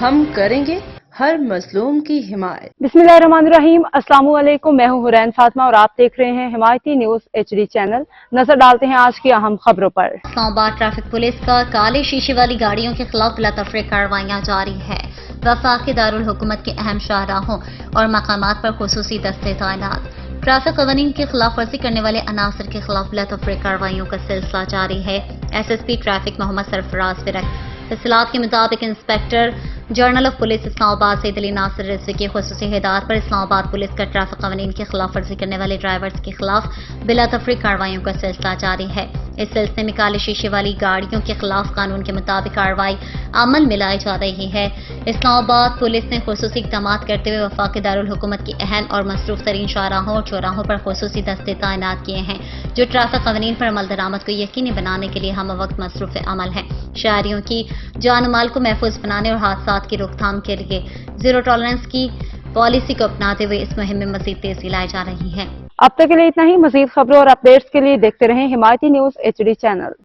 ہم کریں گے ہر مظلوم کی حمایت۔ बिस्मिल्लाहिर्रहमानिर्रहीम। अस्सलाम वालेकुम। मैं हूं हुरैन फातिमा और आप देख रहे हैं हिमायती न्यूज HD चैनल। नजर डालते हैं आज की अहम खबरों पर। इस्लामाबाद ट्रैफिक पुलिस का काले शीशे वाली गाड़ियों के खिलाफ बिलातफरीक कार्रवाइयां जारी है। वफाकी दारुल हुकूमत के अहम शाहराहों और मकामात पर खुसूसी दस्ते तैनात। ट्रैफिक कवानीन की खिलाफ वर्जी करने वाले अनासर के खिलाफ बिलातफरीक कार्रवाइयों का सिलसिला जारी है। SSP ट्रैफिक मोहम्मद सरफराज बिरक इत्तलात के मुताबिक inspector general of police Islamabad Syed Ali Nasir Rizvi की खुसूसी हिदायत पर इस्लामाबाद पुलिस का ट्रैफिक कवानीन की खिलाफ वर्जी करने वाले ड्राइवर्स के खिलाफ बिलातफरीक कार्रवाइयों का सिलसिला जारी है। इस सिलसिले में काले शीशे वाली गाड़ियों के खिलाफ कानून के मुताबिक कार्रवाई अमल में लाई जा रही है। इस्लामाबाद पुलिस ने खुसूसी इक़दाम करते हुए वफाकी दारुल हुकूमत की अहम और मसरूफ तरीन शाहराहों और चौराहों पर खुसूसी दस्ते तैनात किए हैं, जो ट्रैफिक कवानीन पर अमल दरामद को यकीनी बनाने के लिए हम वक्त मसरूफ अमल हैं। शहरियों की जान माल को महफूज बनाने और हादसात की रोकथाम के लिए जीरो टॉलरेंस की पॉलिसी को अपनाते हुए इस मुहिम में मजीद तेजी लाई जा रही है। अब तक के लिए इतना ही। मजीद खबरों और अपडेट्स के लिए देखते रहें हिमायती न्यूज HD चैनल।